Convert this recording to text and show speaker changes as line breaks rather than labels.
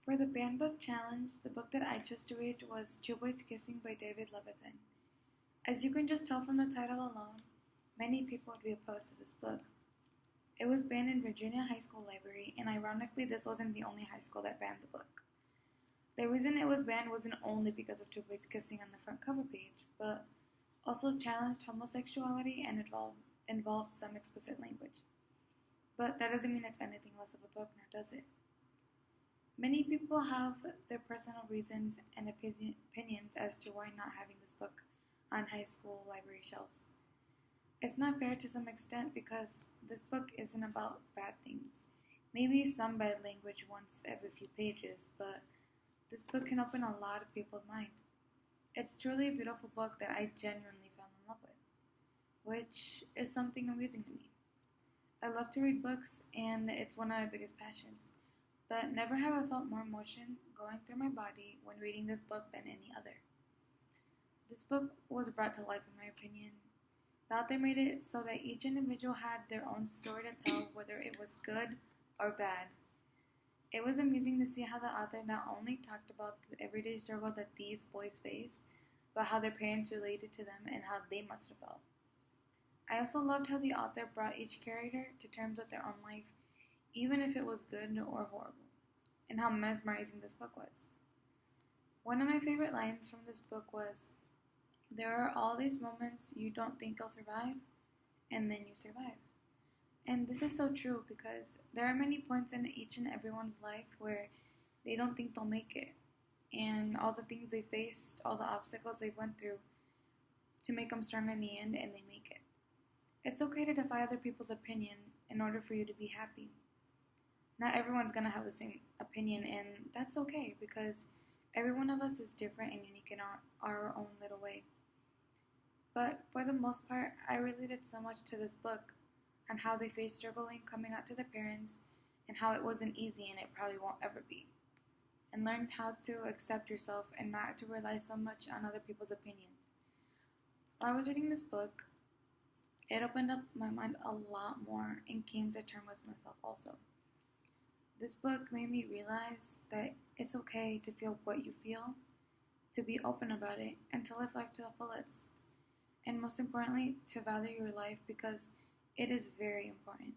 For the banned book challenge, the book that I chose to read was Two Boys Kissing by David Levithan. As you can just tell from the title alone, many people would be opposed to this book. It was banned in Virginia High School Library, and ironically, this wasn't the only high school that banned the book. The reason it was banned wasn't only because of two boys kissing on the front cover page, but also challenged homosexuality and involved some explicit language. But that doesn't mean it's anything less of a book, nor does it. Many people have their personal reasons and opinions as to why not having this book on high school library shelves. It's not fair to some extent because this book isn't about bad things. Maybe some bad language once every few pages, but this book can open a lot of people's mind. It's truly a beautiful book that I genuinely fell in love with, which is something amusing to me. I love to read books, and it's one of my biggest passions, but never have I felt more emotion going through my body when reading this book than any other. This book was brought to life, in my opinion. The author made it so that each individual had their own story to tell, whether it was good or bad. It was amazing to see how the author not only talked about the everyday struggle that these boys face, but how their parents related to them and how they must have felt. I also loved how the author brought each character to terms with their own life, even if it was good or horrible, and how mesmerizing this book was. One of my favorite lines from this book was, "There are all these moments you don't think you'll survive, and then you survive." And this is so true because there are many points in each and everyone's life where they don't think they'll make it. And all the things they faced, all the obstacles they went through to make them strong in the end, and they make it. It's okay to defy other people's opinion in order for you to be happy. Not everyone's going to have the same opinion, and that's okay because every one of us is different and unique in our own little way. But for the most part, I related so much to this book on how they faced struggling coming out to their parents and how it wasn't easy and it probably won't ever be. And learned how to accept yourself and not to rely so much on other people's opinions. While I was reading this book, it opened up my mind a lot more and came to terms with myself also. This book made me realize that it's okay to feel what you feel, to be open about it, and to live life to the fullest. And most importantly, to value your life because it is very important.